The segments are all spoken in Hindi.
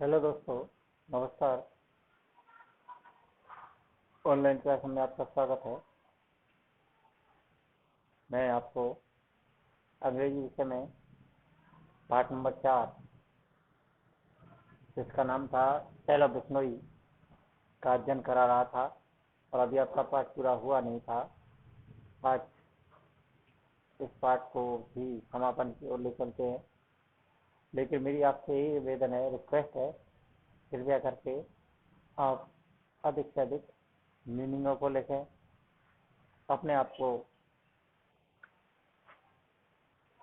हेलो दोस्तों, नमस्कार। ऑनलाइन क्लास में आपका स्वागत है। मैं आपको अंग्रेजी विषय में पाठ नंबर 4, जिसका नाम था टेल ऑफ बिश्नोई, का अध्ययन करा रहा था और अभी आपका पाठ पूरा हुआ नहीं था। आज इस पाठ को भी समापन की ओर ले चलते हैं, लेकिन मेरी आपसे यही निवेदन है, रिक्वेस्ट है, कृपया करके आप अधिक से अधिक मीनिंगों को लिखें, अपने आप को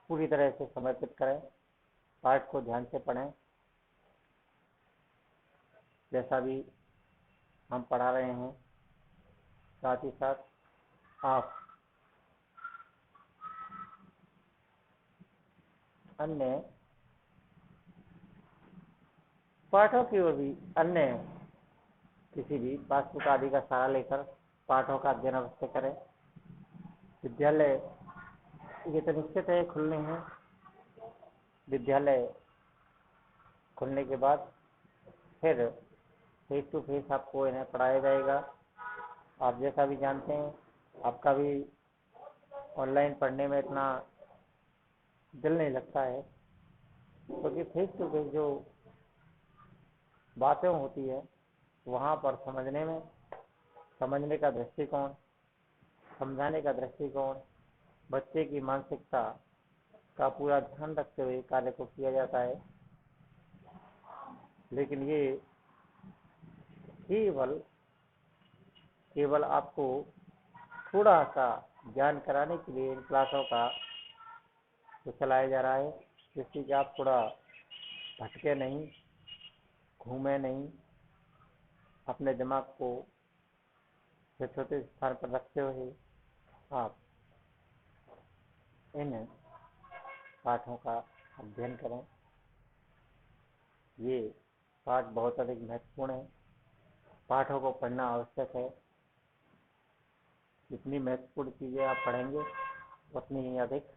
पूरी तरह से समर्पित करें, पाठ को ध्यान से पढ़ें। जैसा भी हम पढ़ा रहे हैं, साथ ही साथ आप अन्य पाठों की ओर भी अन्य किसी भी पाठ्यपुस्तक आदि का सहारा लेकर पाठों का अध्ययन अवश्य करें। विद्यालय ये तो निश्चित है खुलने हैं। विद्यालय खुलने के बाद फिर फेस टू फेस आपको इन्हें पढ़ाया जाएगा। आप जैसा भी जानते हैं, आपका भी ऑनलाइन पढ़ने में इतना दिल नहीं लगता है, क्योंकि फेस टू फेस जो बातें होती है वहाँ पर समझने का दृष्टिकोण, समझाने का दृष्टिकोण, बच्चे की मानसिकता का पूरा ध्यान रखते हुए कार्य को किया जाता है। लेकिन ये केवल आपको थोड़ा सा ज्ञान कराने के लिए इन क्लासों का तो चलाया जा रहा है, जिससे कि आप थोड़ा भटके नहीं, घूमे नहीं, अपने दिमाग को छोटे स्थान पर रखते हुए आप इन पाठों का अध्ययन करें। ये पाठ बहुत अधिक महत्वपूर्ण है। पाठों को पढ़ना आवश्यक है। जितनी महत्वपूर्ण चीज़ें आप पढ़ेंगे, उतनी ही अधिक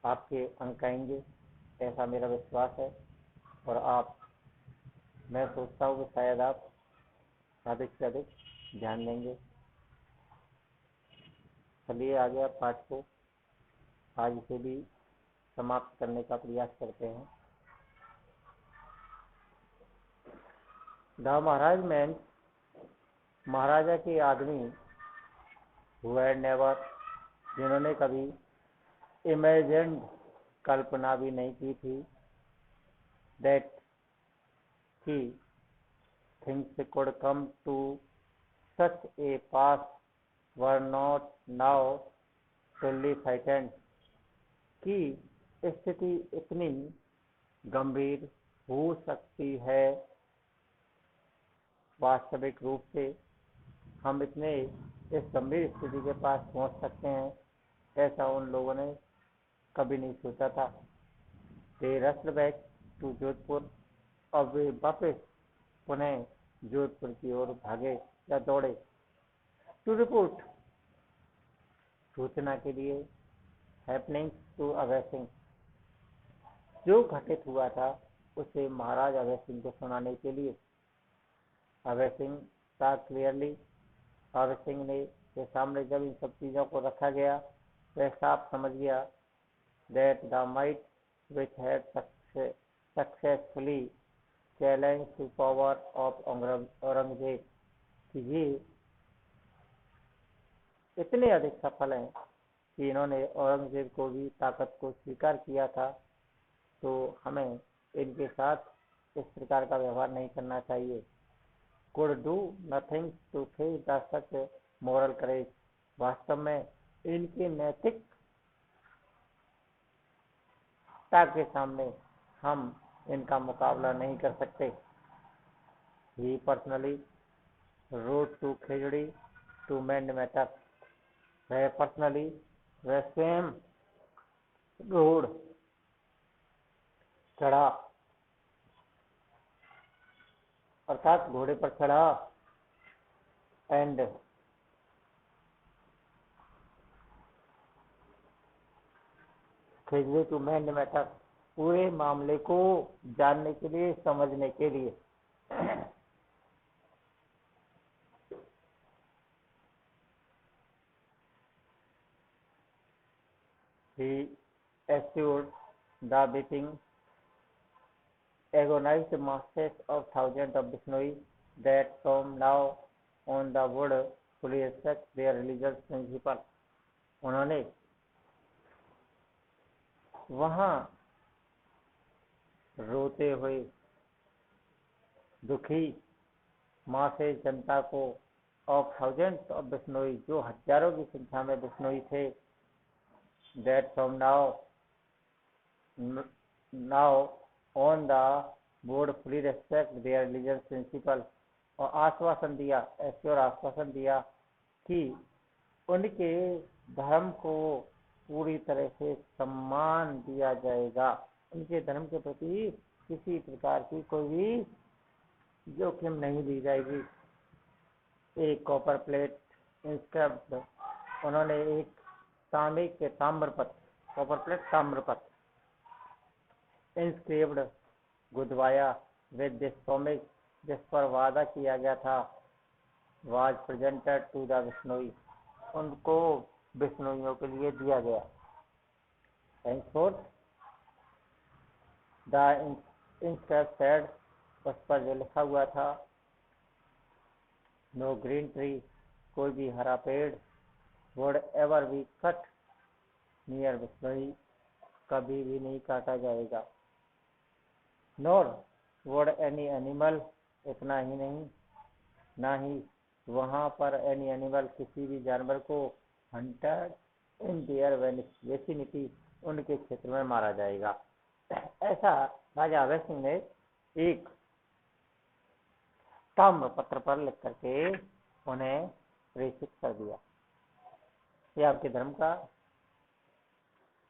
आपके अंक आएंगे, ऐसा मेरा विश्वास है। और मैं सोचता हूँ कि शायद आप अधिक से अधिक ध्यान देंगे। चलिए आगे आप पाठ को आज इसे भी समाप्त करने का प्रयास करते हैं। द महाराज मैन, महाराजा के आदमी, हु हैड नेवर, जिन्होंने कभी इमेजिन्ड, कल्पना भी नहीं की थी, that he things could come to such a pass, were not now fully frightened, कि स्थिति इतनी गंभीर हो सकती है, वास्तविक रूप से हम इस गंभीर स्थिति के पास पहुंच सकते हैं, ऐसा उन लोगों ने कभी नहीं सोचा था। दे रस्ड बैक टू जोधपुर, अब वे वापस पुनः जोधपुर की ओर भागे या दौड़े। टू रिपोर्ट, सूचना के लिए, हैपनिंग टू अभय सिंह, जो घटित हुआ था उसे महाराज अभय सिंह को सुनाने के लिए। अभय सिंह था क्लियरली, अभय सिंह ने के सामने जब इन सब चीज़ों को रखा गया, वह साफ समझ गया that the might which had successfully challenged the power of Aurangzeb, कि ये इतने अधिक सफल हैं कि इन्होंने औरंगजेब को भी ताकत को स्वीकार किया था, तो हमें इनके साथ इस प्रकार का व्यवहार नहीं करना चाहिए। could do nothing to face the such moral courage, वास्तव में इनके नैतिकता के सामने हम इनका मुकाबला नहीं कर सकते। He personally rode to Khejri to mend matter, वह स्वयं रोड चढ़ा, अर्थात घोड़े पर चढ़ा, and Khejri to mend matter, पूरे मामले को जानने के लिए, समझने के लिए। He assured the beating agonized masses of thousands of Bishnoi that from now on the would fully respect their religious principle. उन्होंने वहां रोते हुए दुखी मासे जनता को ऑफ थाउजेंड्स ऑफ बिश्नोई, जो हजारों की संख्या में बिश्नोई थे, that from now on the board fully respect their religious principle, और आश्वासन दिया, ऐसे और आश्वासन दिया कि उनके धर्म को पूरी तरह से सम्मान दिया जाएगा, उनके धर्म के प्रति किसी प्रकार की कोई भी जोखिम नहीं दी जाएगी। एक कॉपर प्लेट इंस्क्राइब्ड, उन्होंने एक तांबे के ताम्रपत्र, कॉपर प्लेट ताम्रपत्र, इंस्क्राइब्ड गुदवाया विद दिस प्रॉमिस, जिस पर वादा किया गया था, was presented to the Bishnoi, उनको बिश्नोइयों के लिए दिया गया। henceforth द इंस्क्राइब सेड, उस पर जो लिखा हुआ था, नो ग्रीन ट्री, कोई भी हरा पेड़, would ever be cut near Bishnoi, कभी भी नहीं काटा जाएगा। नॉर वुड एनी एनिमल, इतना ही नहीं, ना ही वहां पर एनी एनिमल, किसी भी जानवर को, हंटेड इन देयर वेसिनिटी, उनके क्षेत्र में मारा जाएगा। ऐसा राजा अभय सिंह ने एक ताम्रपत्र पर लिख करके उन्हें प्रेषित कर दिया। ये आपके धर्म का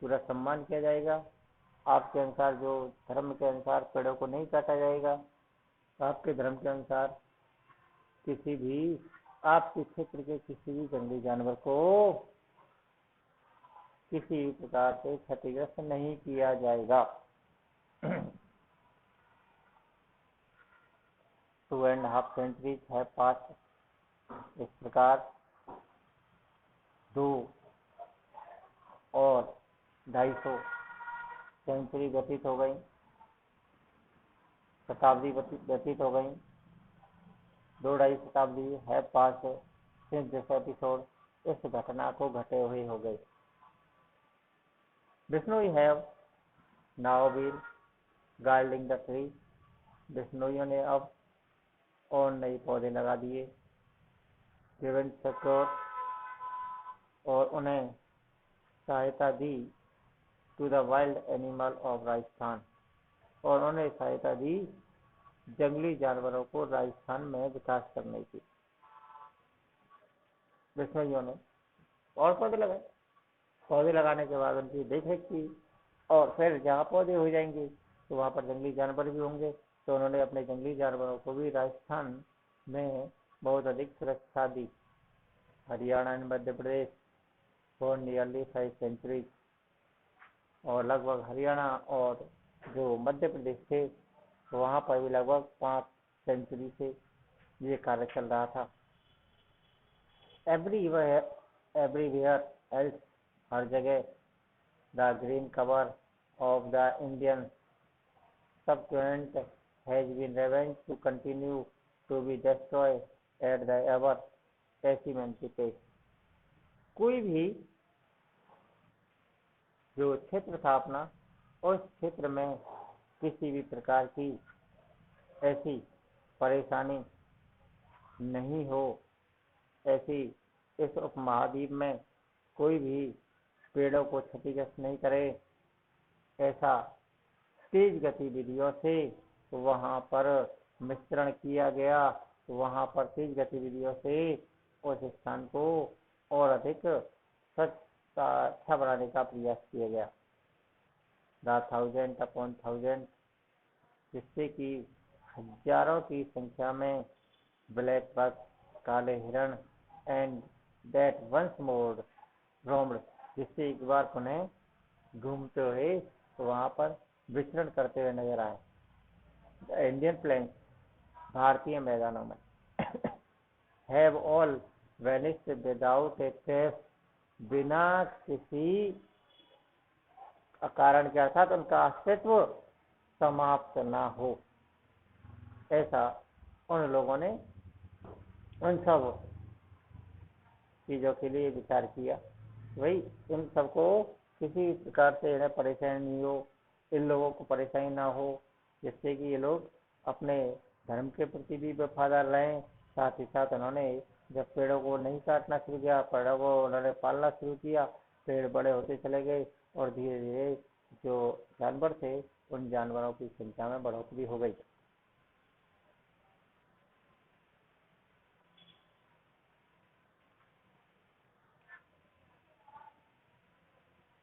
पूरा सम्मान किया जाएगा, आपके अनुसार, जो धर्म के अनुसार पेड़ों को नहीं काटा जाएगा, आपके धर्म के अनुसार किसी भी आपके क्षेत्र के किसी भी जंगली जानवर को किसी भी प्रकार से क्षतिग्रस्त नहीं किया जाएगा। 2.5 centuries है पास, इस प्रकार 2 और 250 सेंचुरी व्यतीत हो गई, शताब्दी व्यतीत हो गई, 2-2.5 शताब्दी है पास सिंस दिस एपिसोड, इस घटना को घटे हुए हो गई। Bishnoi have now been guarding the tree, बिश्नोइयों ने अब और नए पौधे लगा दिए, गिवन सपोर्ट, और उन्हें सहायता दी, to the wild animal of Rajasthan, और उन्हें सहायता दी जंगली जानवरों को राजस्थान में विकास करने की। बिश्नोइयों ने और पौधे लगाए, पौधे लगाने के बाद उनकी देखरेख की, और फिर जहाँ पौधे हो जाएंगे तो वहाँ पर जंगली जानवर भी होंगे, तो उन्होंने अपने जंगली जानवरों को भी राजस्थान में बहुत अधिक सुरक्षा दी। Haryana and Madhya Pradesh for nearly 5 centuries, और लगभग हरियाणा और जो मध्य प्रदेश थे वहाँ पर भी लगभग 5 सेंचुरी से ये कार्य चल रहा था। एवरीवेयर एल्स, हर जगह, the green cover of the Indian subcontinent has been revenge to continue to be destroy at the ever एसिमेंटी पेस। कोई भी जो क्षेत्र था अपना, उस क्षेत्र में किसी भी प्रकार की ऐसी परेशानी नहीं हो, ऐसी इस उपमहाद्वीप में कोई भी पेड़ों को क्षतिग्रस्त नहीं करे, ऐसा तेज गतिविधियों से वहाँ पर मिश्रण किया गया, वहाँ पर तेज गतिविधियों से उस स्थान को और अधिक अच्छा बनाने का प्रयास किया गया। द 1000 upon 1000, जिससे कि हजारों की संख्या में ब्लैक बक, काले हिरण, and that once more roamed, जिससे एक बार पुनः घूमते हुए वहाँ पर विचरण करते हुए नजर आए। इंडियन प्लेन्स, भारतीय मैदानों में, have all vanished without A trace, बिना किसी कारण के, अर्थात उनका अस्तित्व समाप्त ना हो, ऐसा उन लोगों ने उन सब चीजों के लिए विचार किया। वही इन सबको किसी प्रकार से इन्हें परेशानी नहीं हो, इन लोगों को परेशानी ना हो, जिससे कि ये लोग अपने धर्म के प्रति भी वफादार रहें। साथ ही साथ उन्होंने जब पेड़ों को नहीं काटना शुरू किया, पेड़ों को उन्होंने पालना शुरू किया, पेड़ बड़े होते चले गए और धीरे धीरे जो जानवर थे उन जानवरों की संख्या में बढ़ोतरी हो गई।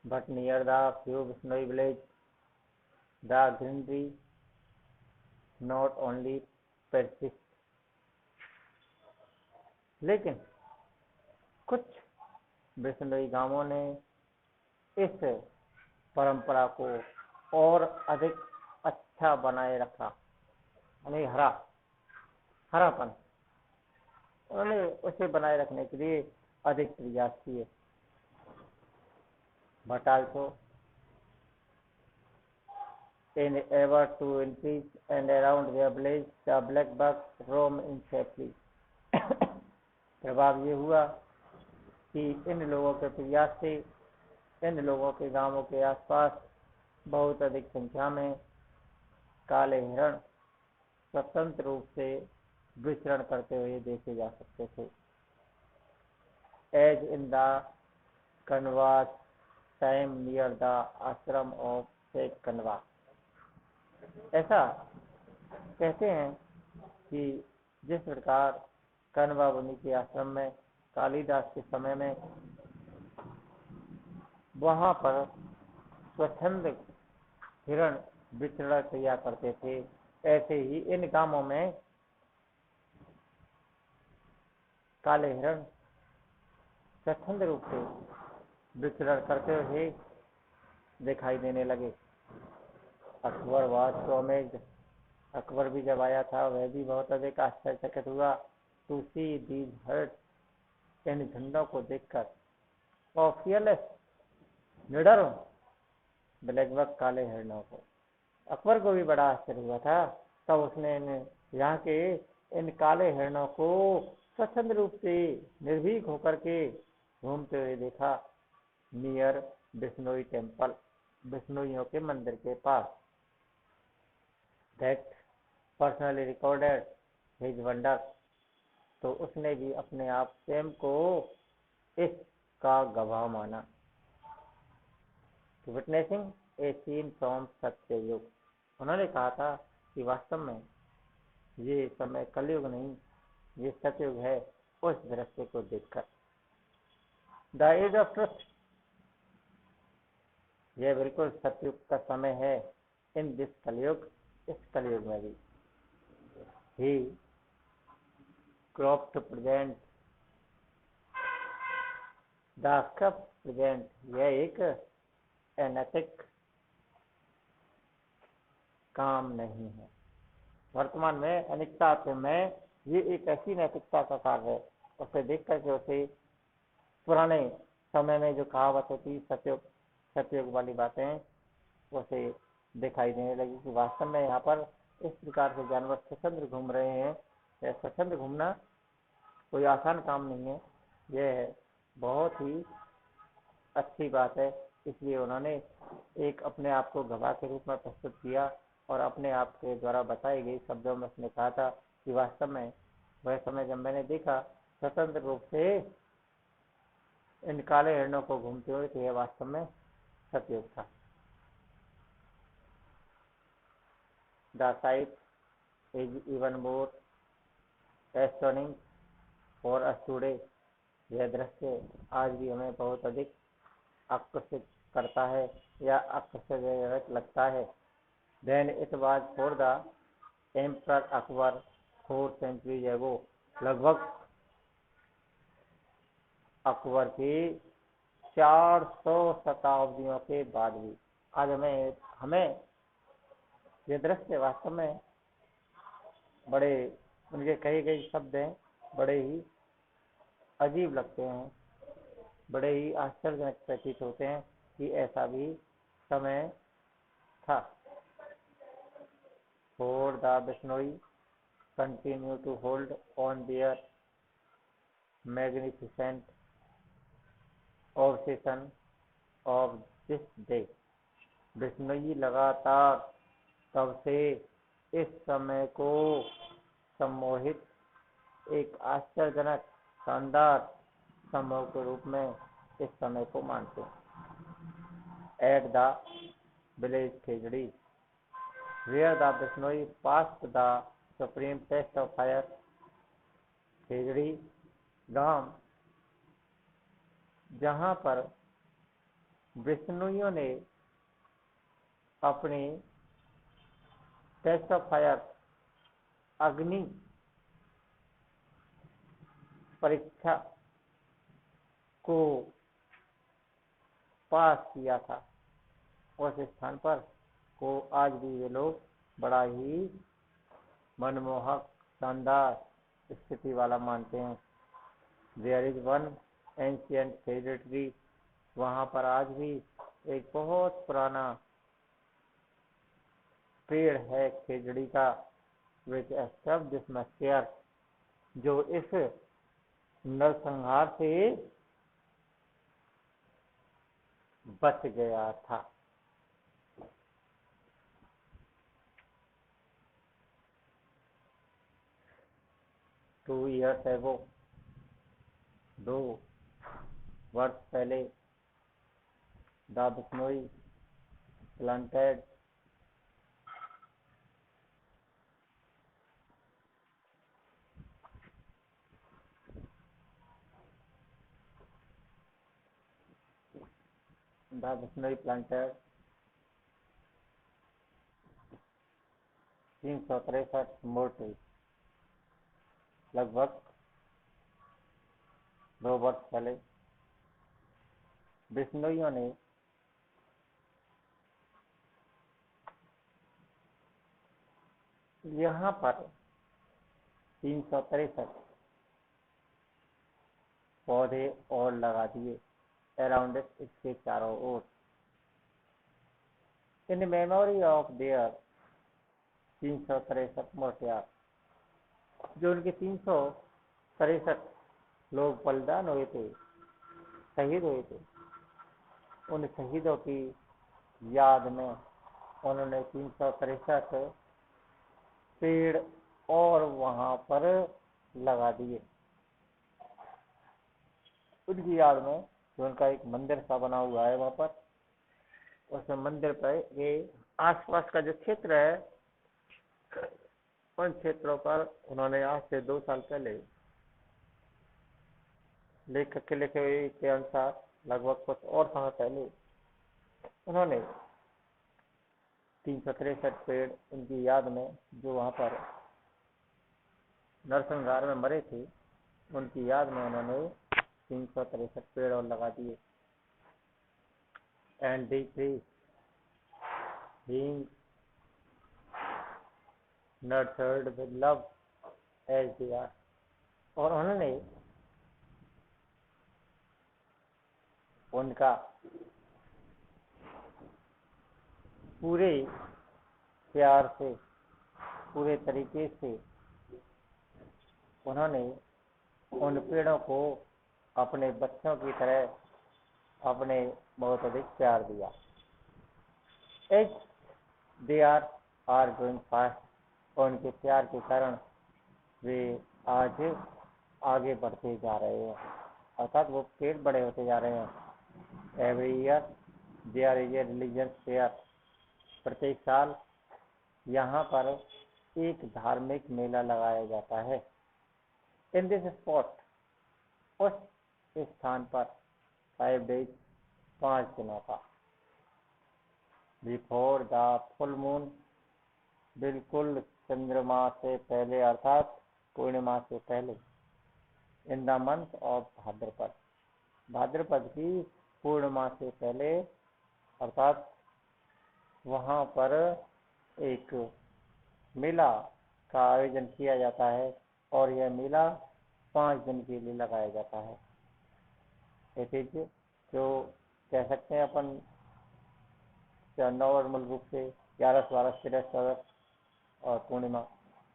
But near the few snowy village, the greenery not only persist, लेकिन कुछ बिश्नोई गांवों ने इस परंपरा को और अधिक अच्छा बनाए रखा, यानी हरापन उन्होंने उसे बनाए रखने के लिए अधिक प्रयास किए। But also in effort to increase and around their village, the blackbuck roam in safely. प्रभाव ये हुआ कि इन लोगों के प्रयास से इन लोगों के गांवों के आसपास बहुत अधिक संख्या में काले हिरण स्वतंत्र रूप से विचरण करते हुए देखे जा सकते थे। As in the Kanva's time near the ashram of sage Kanva, ऐसा कहते हैं कि जिस प्रकार कनवा मुनि के आश्रम में कालिदास के समय में वहां पर स्वच्छंद हिरण विचरण किया करते थे, ऐसे ही इन गांवों में काले हिरण स्वच्छंद रूप से विचरण करते हुए दिखाई देने लगे। अकबर वास्तव में, अकबर भी जब आया था वह भी बहुत अधिक आश्चर्यचकित हुआ टू सी दीज हर्ड, इन झुंडों को देखकर, और फियरलेस निडर ब्लैकबक काले हिरणों को। अकबर को भी बड़ा आश्चर्य हुआ था, तब उसने यहाँ के इन काले हिरणों को स्वच्छंद रूप से निर्भीक होकर के घूमते हुए देखा नियर बिश्नोई टेम्पल, बिश्नोइयों के मंदिर के पास। That personally recorded his wonder, तो उसने भी अपने आप स्वयं को इसका गवाह माना। विटनेसिंग ए सीन फ्रॉम सत्ययुग, उन्होंने कहा था कि वास्तव में ये समय कलयुग नहीं, ये सतयुग है, उस दृश्य को देखकर। द एज ऑफ ट्रुथ, यह बिल्कुल सतयुग का समय है। इन दिस कलयुग, इस कलयुग में भी he crop to present the cup present, यह एक अनैतिक काम नहीं है। वर्तमान में अनिकता में ये एक ऐसी नैतिकता का कार्य है, उसे देख करके उसे पुराने समय में जो कहावत होती सतयुग वाली बातें उसे दिखाई देने लगी कि वास्तव में यहाँ पर इस प्रकार से जानवर स्वतंत्र घूम रहे हैं। यह स्वतंत्र घूमना कोई आसान काम नहीं है, यह बहुत ही अच्छी बात है। इसलिए उन्होंने एक अपने आप को गवाह के रूप में प्रस्तुत किया और अपने आप के द्वारा बताई गई शब्दों में उसने कहा था कि वास्तव में वह समय जब मैंने देखा स्वतंत्र रूप से इन काले हिरणों को घूमते हुए, तो यह वास्तव में सतयुग था। The sight is even more astonishing for us today, यह दृश्य आज भी हमें बहुत अधिक आकर्षित करता है या आकर्षक लगता है। Then it was for the emperor Akbar 4 centuries ago, लगभग अकबर की 400 शताब्दियों के बाद भी आज हमें ये दृश्य वास्तव में बड़े, उनके कहे गए शब्द हैं, बड़े ही अजीब लगते हैं, बड़े ही आश्चर्यजनक प्रतीत होते हैं कि ऐसा भी समय था। For the Bishnoi continue to hold on their magnificent obsession of this day. Bishnoi लगातार तब से इस समय को सम्मोहित एक आश्चर्यजनक शानदार समूह के रूप में इस समय को मानते हैं। At the village Khejri, where the Bishnoi passed the supreme test of fire, Khejri गांव जहां पर बिश्नोइयों ने अपनी टेस्ट ऑफ फायर अग्नि परीक्षा को पास किया था, उस स्थान पर को आज भी वे लोग बड़ा ही मनमोहक शानदार स्थिति वाला मानते हैं। There is one ancient Khejri tree, वहां पर आज भी एक बहुत पुराना पेड़ है खेजड़ी का, विच एक्सेप्ट दिस मस्केयर, जो इस नरसंहार से बच गया था। टू ईयर्स एगो, 2 वर्ष पहले, the Bishnoi planted the Bishnoi planted 363 more tree, लगभग 2 वर्ष पहले बिश्नोइयों ने यहाँ पर 363 पौधे और लगा दिए अराउंड इसके चारों ओर, इन मेमोरी ऑफ देयर 363 मोर्टियार, जो उनके 363 लोग बलिदान हुए थे, शहीद हुए थे, उन शहीदों की याद में उन्होंने 363 पेड़ और वहां पर लगा दिए। उनकी याद में जो उनका एक मंदिर सा बना हुआ है वहां पर, उस मंदिर पर ये आसपास का जो क्षेत्र है, उन क्षेत्रों पर उन्होंने आज से 2 साल पहले लेखक के लिखे हुए के अनुसार लगभग कुछ और समय पहले उन्होंने 363 पेड़ उनकी याद में जो वहां पर नरसंहार में मरे थे, उनकी याद में उन्होंने 363 पेड़ और लगा दिए। And the tree being nurtured with love as they are, और उन्होंने उनका पूरे प्यार से, पूरे तरीके से उन्होंने उन पेड़ों को अपने बच्चों की तरह अपने बहुत अधिक प्यार दिया। As they are going fast, और उनके प्यार के कारण वे आज आगे बढ़ते जा रहे हैं, अर्थात वो पेड़ बड़े होते जा रहे हैं। Every year there is a religious fair, प्रत्येक साल यहाँ पर एक धार्मिक मेला लगाया जाता है। इन दिस स्पॉट, उस स्थान पर 5 days, 5 दिनों का, बिफोर द फुल मून, बिल्कुल चंद्रमा से पहले अर्थात पूर्णिमा से पहले, इन द मंथ ऑफ भाद्रपद, भाद्रपद की पूर्णिमा से पहले, अर्थात वहां पर एक मेला का आयोजन किया जाता है और यह मेला 5 दिन के लिए लगाया जाता है। इट इज जो कह सकते हैं अपन नॉर्मल रूप से 11 12 13 14 और पूर्णिमा,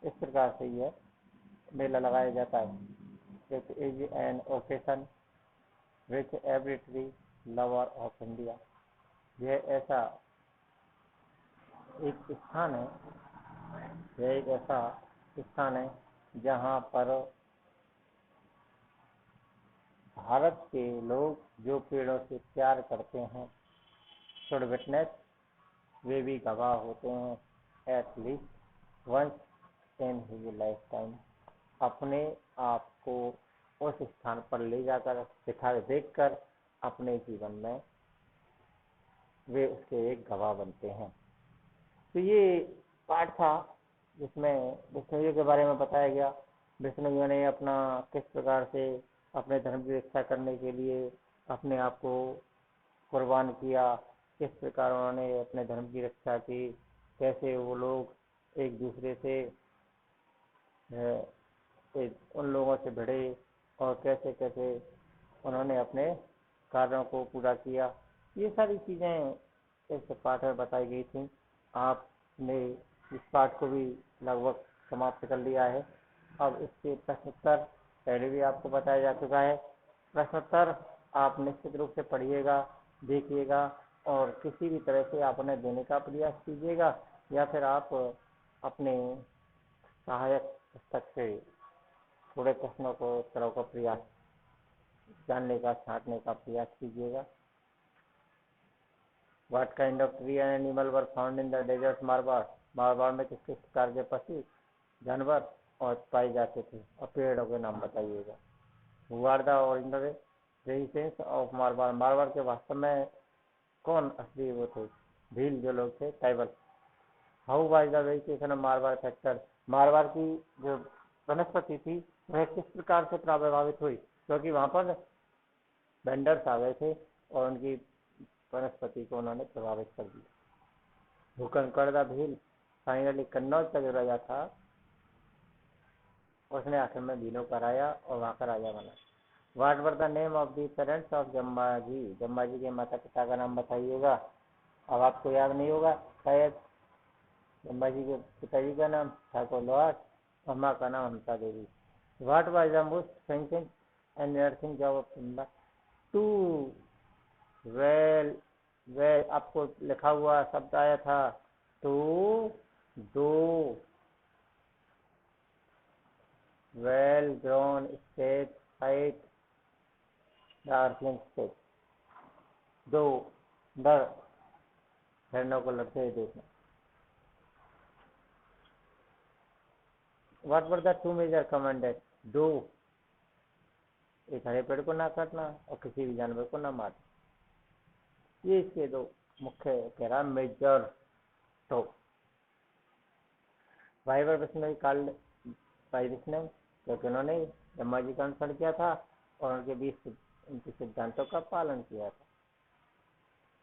इस प्रकार से यह मेला लगाया जाता है। It is an occasion which every tree lover of India. यह ऐसा एक स्थान है, यह एक ऐसा स्थान है जहाँ पर भारत के लोग जो पेड़ों से प्यार करते हैं शुड विटनेस, वे भी गवाह होते हैं at least once in his lifetime. अपने आप को उस स्थान पर ले जाकर देखकर अपने जीवन में वे उसके एक गवाह बनते हैं। तो ये पाठ था जिसमें विष्णु के बारे में बताया गया। विष्णु ने अपना किस प्रकार से अपने धर्म की रक्षा करने के लिए अपने आप को कुर्बान किया, किस प्रकार उन्होंने अपने धर्म की रक्षा की, कैसे वो लोग एक दूसरे से उन लोगों से भिड़े और कैसे कैसे उन्होंने अपने कार्यों को पूरा किया। ये सारी चीज़ें इस पाठ में बताई गई थी। आपने इस पाठ को भी लगभग समाप्त कर लिया है। अब इसके प्रश्नोत्तर पहले भी आपको बताया जा चुका है। प्रश्नोत्तर आप निश्चित रूप से पढ़िएगा, देखिएगा और किसी भी तरह से आप उन्हें देने का प्रयास कीजिएगा या फिर आप अपने सहायक पुस्तक से थोड़े प्रश्नों को उत्तरों का प्रयास जानने का, छांटने का प्रयास कीजिएगा। What kind of tree and animal were found in the desert Marwar? Marwar में किस किस प्रकार के पशु जानवर और पाए जाते थे और पेड़ों के नाम बताइएगा। Who are the original residents of Marwar? Marwar के वास्तव में कौन असली वो थे? भील जो लोग थे, tribal. How was the vegetation of Marwar factor? Marwar की जो वनस्पति थी वह किस प्रकार से प्रभावित हुई, क्योंकि वहां पर वेंडर्स आ गए थे और उनकी वनस्पति को उन्होंने प्रभावित कर दिया। भूकंकड़ द भील, फाइनली कन्नौज का जो राजा था उसने आखिर में भीलों को हराया और वहां का राजा बना। What were the name of the parents of Jambaji? Jambaji के माता पिता का नाम बताइएगा। अब आपको याद नहीं होगा शायद। जम्बाजी के पिताजी का नाम ठाकुर लोहार और माँ का नाम Mamta Devi. What was the most fencing and nursing job of Simba? Two well आपको लिखा हुआ शब्द आया था टू दो well grown state height darkling state. दो डर हिरणों को लड़ते हुए देखना। What were the two major commanded? दो, एक हरे पेड़ को ना काटना और किसी भी जानवर को ना मारना। ये इसके दो मुख्य कह रहा मेजर तो। वाइवर विष्णु काल भाई विष्णु क्योंकि उन्होंने ब्रह्मा जी का अनुसरण किया था और उनके सिद्धांतों का पालन किया था।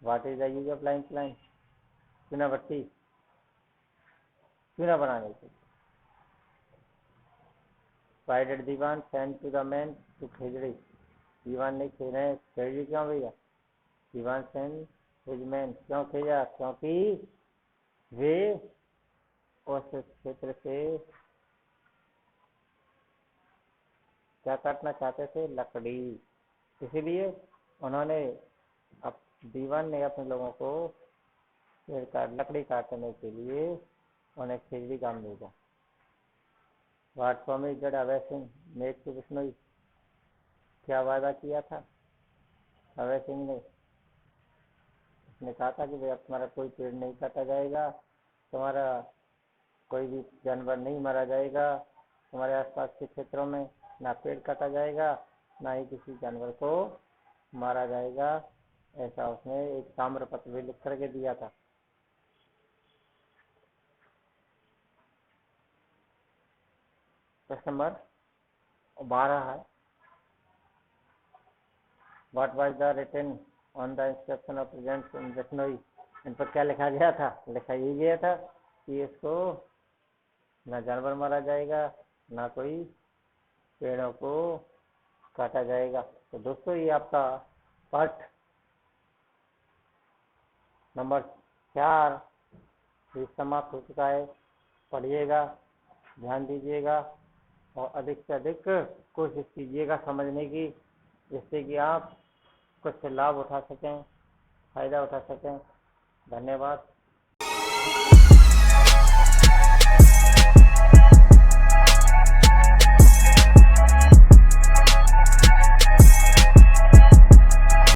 What is the use of line line? चूना भट्टी, चूना बनाने के लिए। Why did Diwan send to the man to खेजड़ी? दीवान ने खेजड़ी क्यों भेजा? दीवान send his man क्यों भेजा? क्योंकि वे उस क्षेत्र से क्या काटना चाहते थे? लकड़ी। इसीलिए उन्होंने दीवान ने अपने लोगों को लकड़ी काटने के लिए उन्हें खेजड़ी काम भेजा। What promise did Abhay Singh make to Vishnu? क्या वादा किया था अभय सिंह ने? उसने कहा था कि भाई अब तुम्हारा कोई पेड़ नहीं काटा जाएगा, तुम्हारा कोई भी जानवर नहीं मारा जाएगा, तुम्हारे आसपास के क्षेत्रों में ना पेड़ काटा जाएगा ना ही किसी जानवर को मारा जाएगा। ऐसा उसने एक ताम्र पत्र भी लिख करके दिया था। प्रश्न नंबर 12 है। What was the written on the inscription of presents in Bishnoi? इन पर क्या लिखा गया था? लिखा ये गया था कि इसको ना जानवर मारा जाएगा, ना कोई पेड़ों को काटा जाएगा। तो दोस्तों ये आपका पार्ट नंबर 4 ये समाप्त हो चुका है। पढ़िएगा, ध्यान दीजिएगा और अधिक से अधिक कोशिश कीजिएगा समझने की, जिससे कि आप कुछ लाभ उठा सकें, फायदा उठा सकें। धन्यवाद।